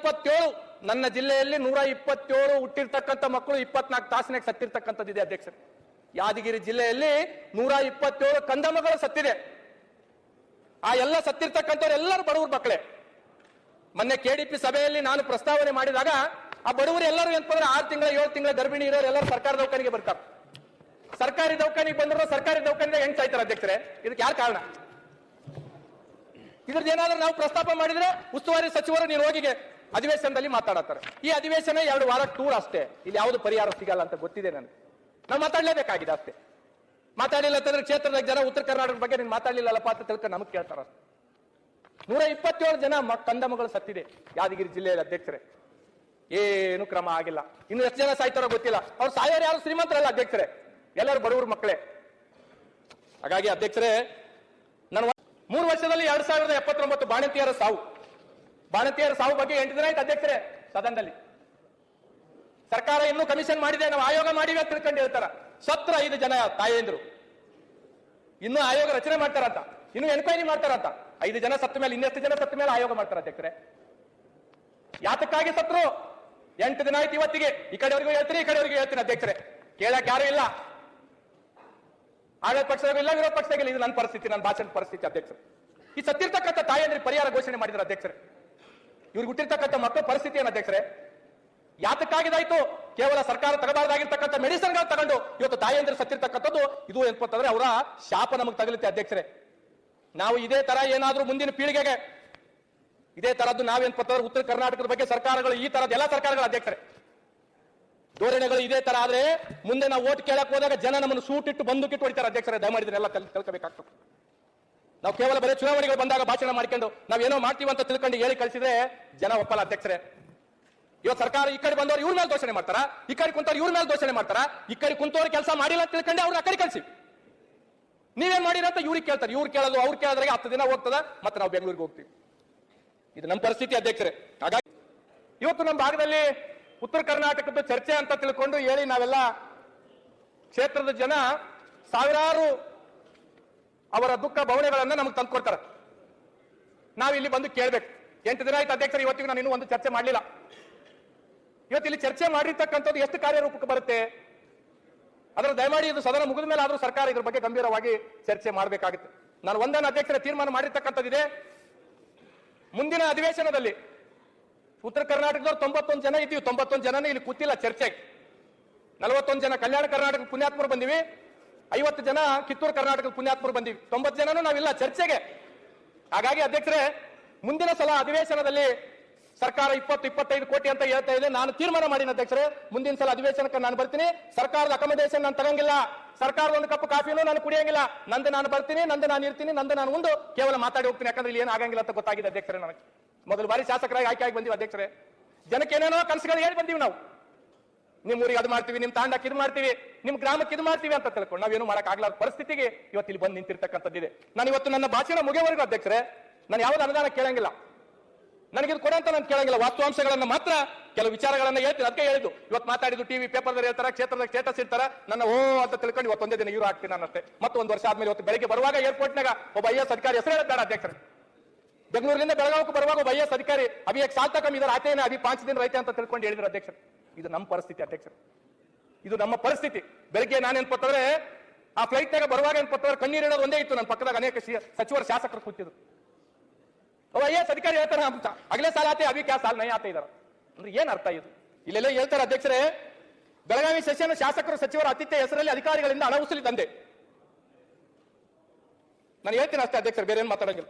127 ನನ್ನ ಜಿಲ್ಲೆಯಲ್ಲಿ 127 ಹುಟ್ಟಿರ್ತಕ್ಕಂಥ ಮಕ್ಕಳು 24 ತಾಸಿನಾಗ ಸತ್ತಿರ್ತಕ್ಕಂಥದ್ದಿದೆ ಅಧ್ಯಕ್ಷರೇ. ಯಾದಗಿರಿ ಜಿಲ್ಲೆಯಲ್ಲಿ 127 ಕಂದಮ್ಮಗಳು ಸತ್ತಿದೆ. ಆ ಎಲ್ಲ ಸತ್ತಿರ್ತಕ್ಕಂಥವ್ರು ಎಲ್ಲರೂ ಬಡವ್ರ ಮಕ್ಕಳೇ. ಮೊನ್ನೆ KDP ಸಭೆಯಲ್ಲಿ ನಾನು ಪ್ರಸ್ತಾವನೆ ಮಾಡಿದಾಗ ಆ ಬಡವರು ಎಲ್ಲರೂ ಏನಂತಂದ್ರೆ 6 ತಿಂಗಳ 7 ತಿಂಗಳ ಗರ್ಭಿಣಿ ಇರೋರು ಎಲ್ಲರೂ ಸರ್ಕಾರ ದವಾಖಾನೆಗೆ ಬರ್ತಾರೆ. ಸರ್ಕಾರಿ ದವಾಖಾನೆಗೆ ಬಂದ್ರು ಸರ್ಕಾರಿ ದವಾಖಾನೆ ಹೆಂಗ್ ಸಾಯ್ತಾರೆ ಅಧ್ಯಕ್ಷರೇ? ಇದಕ್ಕೆ ಯಾರು ಕಾರಣ? ಇದ್ರದ್ದು ಏನಾದ್ರೂ ನಾವು ಪ್ರಸ್ತಾಪ ಮಾಡಿದ್ರೆ ಉಸ್ತುವಾರಿ ಸಚಿವರು ನೀನು ಹೋಗಿಗೆ ಅಧಿವೇಶನದಲ್ಲಿ ಮಾತಾಡತ್ತಾರೆ. ಈ ಅಧಿವೇಶನ 2 ವಾರ ಟೂರ್ ಅಷ್ಟೇ. ಇಲ್ಲಿ ಯಾವುದು ಪರಿಹಾರ ಸಿಗಲ್ಲ ಅಂತ ಗೊತ್ತಿದೆ ನನಗೆ. ನಾವು ಮಾತಾಡ್ಲೇಬೇಕಾಗಿದೆ ಅಷ್ಟೇ. ಮಾತಾಡಿಲ್ಲ ಅಂತಂದ್ರೆ ಕ್ಷೇತ್ರದ ಜನ ಉತ್ತರ ಕರ್ನಾಟಕದ ಬಗ್ಗೆ ನೀನು ಮಾತಾಡ್ಲಿಲ್ಲಪ್ಪ ಅಂತ ತಿಳ್ಕೊಂಡು ನಮಗೆ ಕೇಳ್ತಾರ. 127 ಜನ ಕಂದಮ್ಮಗಳು ಸತ್ತಿದೆ ಯಾದಗಿರಿ ಜಿಲ್ಲೆಯಲ್ಲಿ ಅಧ್ಯಕ್ಷರೇ. ಏನು ಕ್ರಮ ಆಗಿಲ್ಲ. ಇನ್ನು ಎಷ್ಟು ಜನ ಸಾಯ್ತಾರೋ ಗೊತ್ತಿಲ್ಲ. ಅವ್ರು ಸಾಯೋರು ಯಾರು ಶ್ರೀಮಂತರಲ್ಲ ಅಧ್ಯಕ್ಷರೇ, ಎಲ್ಲರೂ ಬಡವರು ಮಕ್ಕಳೇ. ಹಾಗಾಗಿ ಅಧ್ಯಕ್ಷರೇ, ನಾನು 3 ವರ್ಷದಲ್ಲಿ 2079 ಬಾಣಂತಿಯರ ಸಾವು ಬಗ್ಗೆ 8 ದಿನ ಆಯ್ತು ಅಧ್ಯಕ್ಷರೇ ಸದನದಲ್ಲಿ. ಸರ್ಕಾರ ಇನ್ನೂ ಕಮಿಷನ್ ಮಾಡಿದೆ, ನಾವು ಆಯೋಗ ಮಾಡಿವೆ ಅಂತ ತಿಳ್ಕೊಂಡು ಹೇಳ್ತಾರ. ಸತ್ರ 5 ಜನ ತಾಯಂದ್ರು ಇನ್ನೂ ಆಯೋಗ ರಚನೆ ಮಾಡ್ತಾರಂತ, ಇನ್ನು ಎನ್ಕ್ವೈರಿ ಮಾಡ್ತಾರಂತ. 5 ಜನ ಸತ್ತ ಮೇಲೆ ಇನ್ನೆಷ್ಟು ಜನ ಸತ್ತ ಮೇಲೆ ಆಯೋಗ ಮಾಡ್ತಾರ ಅಧ್ಯಕ್ಷರೇ? ಯಾತಕ್ಕಾಗಿ ಸತ್ರು? 8 ದಿನ ಆಯ್ತು ಇವತ್ತಿಗೆ. ಈ ಕಡೆವರೆಗೂ ಹೇಳ್ತೀನಿ, ಈ ಕಡೆವರೆಗೂ ಹೇಳ್ತೀನಿ ಅಧ್ಯಕ್ಷರೇ. ಕೇಳಕ್ ಯಾರು ಇಲ್ಲ, ಆಡಳಿತ ಪಕ್ಷದಾಗೂ ಇಲ್ಲ, ವಿರೋಧ ಪಕ್ಷದಾಗಿಲ್ಲ. ಇದು ನನ್ನ ಪರಿಸ್ಥಿತಿ, ನನ್ನ ಭಾಷಣದ ಪರಿಸ್ಥಿತಿ ಅಧ್ಯಕ್ಷರು. ಈ ಸತ್ತಿರ್ತಕ್ಕಂಥ ತಾಯಂದ್ರಿಗೆ ಪರಿಹಾರ ಘೋಷಣೆ ಮಾಡಿದ್ರು ಅಧ್ಯಕ್ಷರೇ. ಇವ್ರಿಗೆ ಹುಟ್ಟಿರ್ತಕ್ಕಂಥ ಮಕ್ಕಳ ಪರಿಸ್ಥಿತಿ ಏನು ಅಧ್ಯಕ್ಷರೇ? ಯಾತಕ್ಕಾಗಿದಾಯ್ತು? ಕೇವಲ ಸರ್ಕಾರ ತಗಬಾರ್ದಾಗಿರ್ತಕ್ಕಂಥ ಮೆಡಿಸಿನ್ಗಳು ತಗೊಂಡು ಇವತ್ತು ತಾಯಂದ್ರೆ ಸತ್ತಿರ್ತಕ್ಕಂಥದ್ದು. ಇದು ಏನಪ್ಪಂತಂದ್ರೆ ಅವರ ಶಾಪ ನಮಗೆ ತಗಲುತ್ತೆ ಅಧ್ಯಕ್ಷರೇ. ನಾವು ಇದೇ ತರ ಏನಾದ್ರೂ ಮುಂದಿನ ಪೀಳಿಗೆಗೆ ಇದೇ ತರದ್ದು ನಾವೇನ್ಪಂತಂದ್ರೆ ಉತ್ತರ ಕರ್ನಾಟಕದ ಬಗ್ಗೆ ಸರ್ಕಾರಗಳು, ಈ ತರದ ಎಲ್ಲ ಸರ್ಕಾರಗಳ ಅಧ್ಯಕ್ಷರೇ ಧೋರಣೆಗಳು ಇದೇ ತರ ಆದ್ರೆ ಮುಂದೆ ನಾವು ಓಟ್ ಕೇಳಕ್ ಹೋದಾಗ ಜನ ನಮ್ಮನ್ನು ಸೂಟಿಟ್ಟು ಬಂದೂಕಿಟ್ಟು ಹೊಡಿತಾರೆ ಅಧ್ಯಕ್ಷರೇ. ದಯಮಾಡಿದ್ರೆಲ್ಲ ತಿಳ್ಕೋಬೇಕಾಗ್ತದೆ. ನಾವು ಕೇವಲ ಬರೀ ಚುನಾವಣೆಗಳು ಬಂದಾಗ ಭಾಷಣ ಮಾಡ್ಕೊಂಡು ನಾವೇನೋ ಮಾಡ್ತೀವಿ ಅಂತ ತಿಳ್ಕೊಂಡು ಹೇಳಿ ಕಳಿಸಿದ್ರೆ ಜನ ಒಪ್ಪಲ್ಲ ಅಧ್ಯಕ್ಷರೇ. ಇವತ್ತು ಸರ್ಕಾರ ಈ ಕಡೆ ಬಂದವರು ಇವ್ರ ಮೇಲೆ ದೋಷಣೆ ಮಾಡ್ತಾರ, ಈ ಕಡೆ ಕುಂತವ್ರು ಇವ್ರ ಮೇಲೆ ದೋಷಣೆ ಮಾಡ್ತಾರ. ಈ ಕಡೆ ಕುಂತವ್ರು ಕೆಲಸ ಮಾಡಿಲ್ಲ ಅಂತ ತಿಳ್ಕೊಂಡೆ ಅವ್ರು ಆ ಕಡೆ ಕಳಿಸಿ ನೀವೇನ್ ಮಾಡಿರ ಅಂತ ಇವ್ರಿಗೆ ಕೇಳ್ತಾರೆ. ಇವ್ರು ಕೇಳೋದು ಅವ್ರು ಕೇಳಿದ್ರೆ 10 ದಿನ ಹೋಗ್ತದ, ಮತ್ತೆ ನಾವು ಬೆಂಗಳೂರಿಗೆ ಹೋಗ್ತೀವಿ. ಇದು ನಮ್ಮ ಪರಿಸ್ಥಿತಿ ಅಧ್ಯಕ್ಷರೇ. ಹಾಗಾಗಿ ಇವತ್ತು ನಮ್ಮ ಭಾಗದಲ್ಲಿ ಉತ್ತರ ಕರ್ನಾಟಕದ ಚರ್ಚೆ ಅಂತ ತಿಳ್ಕೊಂಡು ಹೇಳಿ ನಾವೆಲ್ಲ ಕ್ಷೇತ್ರದ ಜನ ಸಾವಿರಾರು ಅವರ ದುಃಖ ಭಾವನೆಗಳನ್ನ ನಮಗೆ ತಂದ್ಕೊಡ್ತಾರೆ. ನಾವು ಇಲ್ಲಿ ಬಂದು ಕೇಳ್ಬೇಕು. 8 ದಿನ ಆಯ್ತು ಅಧ್ಯಕ್ಷರು, ಇವತ್ತಿಗೆ ನಾನು ಇನ್ನೂ ಒಂದು ಚರ್ಚೆ ಮಾಡಲಿಲ್ಲ. ಇವತ್ತು ಇಲ್ಲಿ ಚರ್ಚೆ ಮಾಡಿರ್ತಕ್ಕಂಥದ್ದು ಎಷ್ಟು ಕಾರ್ಯರೂಪಕ್ಕೆ ಬರುತ್ತೆ? ಅದರ ದಯಮಾಡಿ ಇದು ಸದನ ಮುಗಿದ ಮೇಲೆ ಆದ್ರೂ ಸರ್ಕಾರ ಇದ್ರ ಬಗ್ಗೆ ಗಂಭೀರವಾಗಿ ಚರ್ಚೆ ಮಾಡಬೇಕಾಗುತ್ತೆ. ನಾನು ಒಂದನ್ನು ಅಧ್ಯಕ್ಷರ ತೀರ್ಮಾನ ಮಾಡಿರ್ತಕ್ಕಂಥದ್ದಿದೆ. ಮುಂದಿನ ಅಧಿವೇಶನದಲ್ಲಿ ಉತ್ತರ ಕರ್ನಾಟಕದವ್ರು 91 ಜನ ಇದ್ದೀವಿ. 91 ಜನನೇ ಇಲ್ಲಿ ಕೂತಿಲ್ಲ ಚರ್ಚೆಗೆ. 41 ಜನ ಕಲ್ಯಾಣ ಕರ್ನಾಟಕ ಪುಣ್ಯಾತ್ಮರು ಬಂದಿವಿ, 50 ಜನ ಕಿತ್ತೂರು ಕರ್ನಾಟಕದ ಪುಣ್ಯಾತ್ಮರು ಬಂದಿವಿ. 90 ಜನನೂ ನಾವಿಲ್ಲ ಚರ್ಚೆಗೆ. ಹಾಗಾಗಿ ಅಧ್ಯಕ್ಷರೇ, ಮುಂದಿನ ಸಲ ಅಧಿವೇಶನದಲ್ಲಿ ಸರ್ಕಾರ 20-25 ಕೋಟಿ ಅಂತ ಹೇಳ್ತಾ ಇದೆ. ನಾನು ತೀರ್ಮಾನ ಮಾಡಿನ ಅಧ್ಯಕ್ಷರೇ, ಮುಂದಿನ ಸಲ ಅಧಿವೇಶನಕ್ಕೆ ನಾನು ಬರ್ತೀನಿ. ಸರ್ಕಾರದ ಅಕಾಮಡೇಷನ್ ನಾನು ತಗಂಗಿಲ್ಲ, ಸರ್ಕಾರದ ಒಂದು ಕಪ್ ಕಾಫಿನೂ ನಾನು ಕುಡಿಯಂಗಿಲ್ಲ. ನಂದು ನಾನು ಬರ್ತೀನಿ, ನಂದು ನಾನು ಇರ್ತೀನಿ, ನಂದು ನಾನು ಮುಂದೆ ಕೇವಲ ಮಾತಾಡಿ ಹೋಗ್ತೀನಿ. ಯಾಕಂದ್ರೆ ಇಲ್ಲಿ ಏನು ಆಗಂಗಿಲ್ಲ ಅಂತ ಗೊತ್ತಾಗಿದೆ ಅಧ್ಯಕ್ಷರೇ. ನನಗೆ ಮೊದಲು ಬಾರಿ ಶಾಸಕರಾಗಿ ಆಯ್ಕೆ ಆಗಿ ಬಂದಿವಿ ಅಧ್ಯಕ್ಷರೇ. ಜನಕ್ಕೆ ಏನೇನೋ ಕನಸುಗಳು ಹೇಳಿ ಬಂದೀವಿ ನಾವು. ನಿಮ್ ಊರಿಗೆ ಅದು ಮಾಡ್ತೀವಿ, ನಿಮ್ ತಾಂಡಕ್ಕೆ ಇದು ಮಾಡ್ತೀವಿ, ನಿಮ್ ಗ್ರಾಮಕ್ಕೆ ಇದು ಮಾಡ್ತೀವಿ ಅಂತ ತಿಳ್ಕೊಂಡು ನಾವೇನು ಮಾಡಕ್ ಆಗ್ಲಾರ ಪರಿಸ್ಥಿತಿಗೆ ಇವತ್ತು ಇಲ್ಲಿ ಬಂದು ನಿಂತಿರ್ತಕ್ಕಂಥದ್ದಿದೆ. ನಾನು ಇವತ್ತು ನನ್ನ ಭಾಷಣ ಮುಗಿಯವರೆಗೂ ಅಧ್ಯಕ್ಷರೇ ನಾನು ಯಾವ್ದು ಅನುದಾನ ಕೇಳಂಗಿಲ್ಲ, ನನಗಿದು ಕೊಡಂತ ನಾನು ಕೇಳಂಗಿಲ್ಲ. ವಾಸ್ತವಾಂಶಗಳನ್ನ ಮಾತ್ರ ಕೆಲವು ವಿಚಾರಗಳನ್ನ ಹೇಳ್ತೀನಿ. ಅದಕ್ಕೆ ಹೇಳಿದ್ದು ಇವತ್ತು ಮಾತಾಡಿದ್ದು ಟಿವಿ ಪೇಪರ್ದಲ್ಲಿ ಹೇಳ್ತಾರೆ, ಕ್ಷೇತ್ರದ ಸ್ಟೇಟಸ್ ಇರ್ತಾರೆ. ನನ್ನ ಓ ಅಂತ ತಿಳ್ಕೊಂಡು ಇವತ್ತೊಂದೇ ದಿನ ಇವ್ರು ಆಗ್ತೀನಿ ನಾನಷ್ಟೇ. ಮತ್ತೊಂದು ವರ್ಷ ಆದ್ಮೇಲೆ ಇವತ್ತು ಬೆಳಿಗ್ಗೆ ಬರುವಾಗ ಏರ್ಪೋರ್ಟ್ನಾಗ ಒಬ್ಬ IAS ಅಧಿಕಾರಿ ಹೆಸರು ಹೇಳ್ತಾರೆ ಅಧ್ಯಕ್ಷರೇ. ಬೆಂಗಳೂರಿನಿಂದ ಬೆಳಗಾವಿಗೆ ಬರುವಾಗ ಒಬ್ಬ IAS ಅಧಿಕಾರಿ ಅಭಿ एक साल तक हम इधर आते हैं, अभी 5 दिन रहते ಅಂತ ತಿಳ್ಕೊಂಡು ಹೇಳಿದ್ರು ಅಧ್ಯಕ್ಷರು. ಇದು ನಮ್ಮ ಪರಿಸ್ಥಿತಿ ಅಧ್ಯಕ್ಷರು, ಇದು ನಮ್ಮ ಪರಿಸ್ಥಿತಿ. ಬೆಳಿಗ್ಗೆ ನಾನೇನ್ಪತ್ತಂದ್ರೆ ಆ ಫ್ಲೈಟ್ ನಾಗ ಬರುವಾಗ ಏನ್ಪತ್ತಂದ್ರೆ ಕಣ್ಣೀರು ಹೇಳೋದು ಒಂದೇ ಇತ್ತು. ನನ್ನ ಪಕ್ಕದಾಗ ಅನೇಕ ಸಚಿವರು ಶಾಸಕರು ಕೂತಿದ್ರು. IAS ಅಧಿಕಾರಿ ಹೇಳ್ತಾರೆ ಅಗಲೇ ಸಾಲ ಆತೆ ಅಭಿ ಕ್ಯಾ ಸಾಲ ನೈ ಆತ ಇದಾರ ಅಂದ್ರೆ ಏನ್ ಅರ್ಥ ಇದು? ಇಲ್ಲೆಲ್ಲ ಹೇಳ್ತಾರೆ ಅಧ್ಯಕ್ಷರೇ, ಬೆಳಗಾವಿ ಸೆಷನ್ ಶಾಸಕರು ಸಚಿವರ ಆತಿಥ್ಯ ಹೆಸರಲ್ಲಿ ಅಧಿಕಾರಿಗಳಿಂದ ಹಣ ವಸೂಲಿ ದಂಧೆ. ನಾನು ಹೇಳ್ತೀನಿ ಅಷ್ಟೇ ಅಧ್ಯಕ್ಷರು, ಬೇರೆ ಏನ್ ಮಾತಾಡಂಗಿಲ್ಲ.